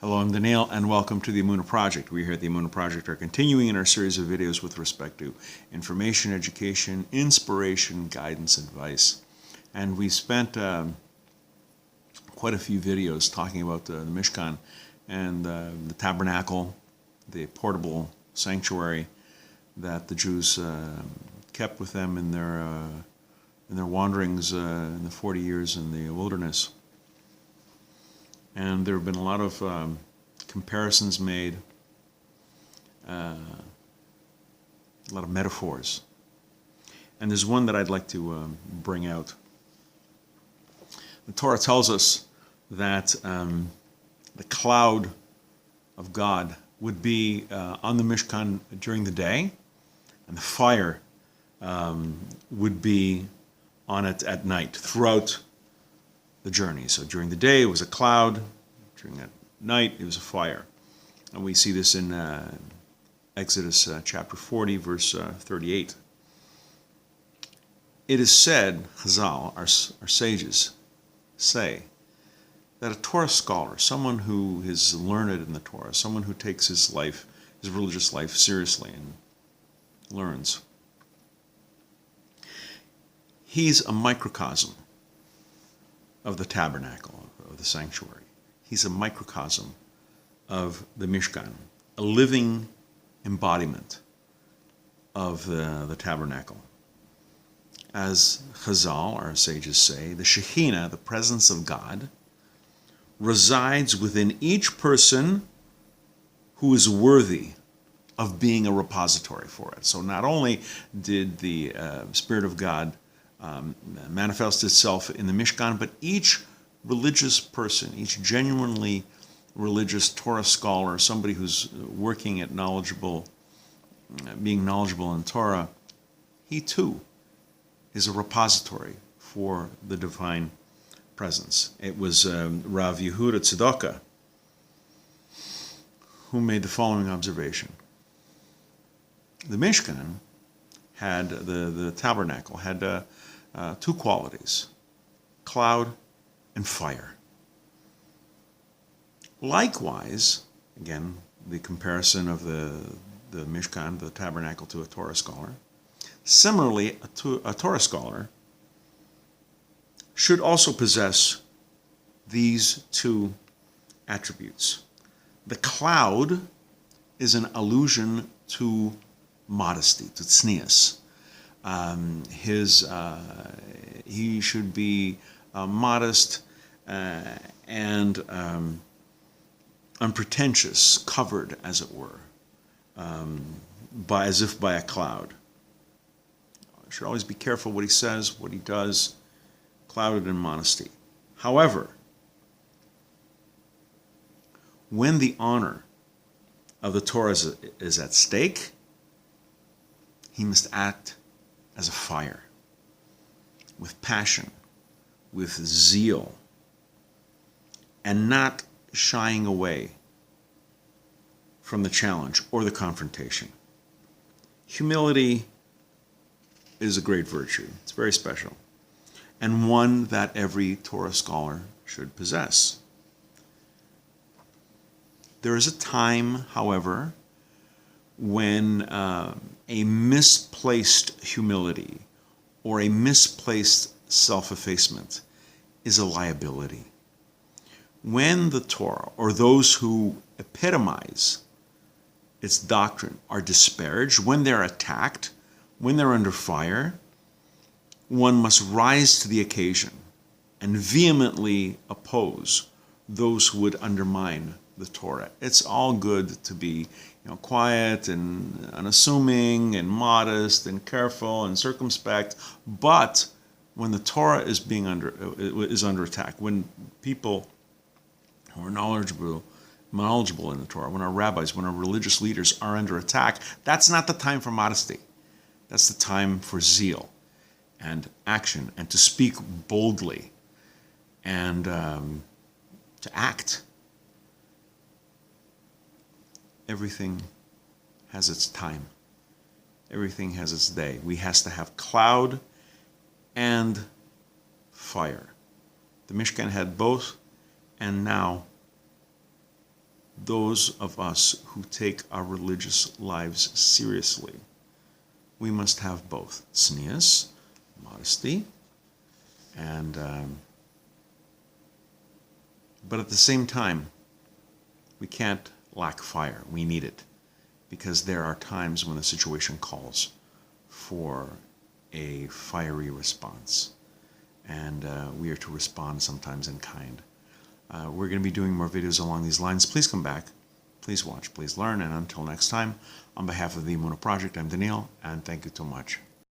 Hello, I'm Daniel, and welcome to the Emunah Project. We here at the Emunah Project are continuing in our series of videos with respect to information, education, inspiration, guidance, advice. And we spent quite a few videos talking about the Mishkan and the Tabernacle, the portable sanctuary that the Jews kept with them in their wanderings in the 40 years in the wilderness. And there have been a lot of comparisons made, a lot of metaphors. And there's one that I'd like to bring out. The Torah tells us that the cloud of God would be on the Mishkan during the day, and the fire would be on it at night throughout the journey. So during the day it was a cloud, during the night it was a fire. And we see this in Exodus chapter 40, verse 38. It is said, Chazal, our sages, say that a Torah scholar, someone who is learned in the Torah, someone who takes his life, his religious life seriously and learns, he's a microcosm of the tabernacle, of the sanctuary. He's a microcosm of the Mishkan, a living embodiment of the tabernacle. As Chazal, our sages, say, the Shekhinah, the presence of God, resides within each person who is worthy of being a repository for it. So not only did the Spirit of God manifest itself in the Mishkan, but each religious person, each genuinely religious Torah scholar, somebody who's working at being knowledgeable in Torah, he too is a repository for the divine presence. It was Rav Yehuda Tzedakah who made the following observation. The Mishkan had, the tabernacle had two qualities, cloud and fire. Likewise, again, the comparison of the Mishkan, the tabernacle, to a Torah scholar. Similarly, a Torah scholar should also possess these two attributes. The cloud is an allusion to modesty, to tznius. He should be modest and unpretentious, covered, as it were, as if by a cloud. He should always be careful what he says, what he does, clouded in modesty. However, when the honor of the Torah is at stake, he must act as a fire, with passion, with zeal, and not shying away from the challenge or the confrontation. Humility is a great virtue. It's very special, and one that every Torah scholar should possess. There is a time, however, when a misplaced humility or a misplaced self-effacement is a liability. When the Torah, or those who epitomize its doctrine, are disparaged, when they're attacked, when they're under fire, one must rise to the occasion and vehemently oppose those who would undermine the Torah. It's all good to be, quiet and unassuming and modest and careful and circumspect, but when the Torah is under attack, when people who are knowledgeable in the Torah, when our rabbis, when our religious leaders are under attack, that's not the time for modesty. That's the time for zeal and action, and to speak boldly and to act. Everything has its time. Everything has its day. We has to have cloud and fire. The Mishkan had both, and now those of us who take our religious lives seriously, we must have both tznius, modesty, and but at the same time, we can't lack fire. We need it, because there are times when the situation calls for a fiery response, and we are to respond sometimes in kind. We're going to be doing more videos along these lines. Please come back, please watch, please learn, and until next time, on behalf of the Emunah Project, I'm Daniel, and thank you so much.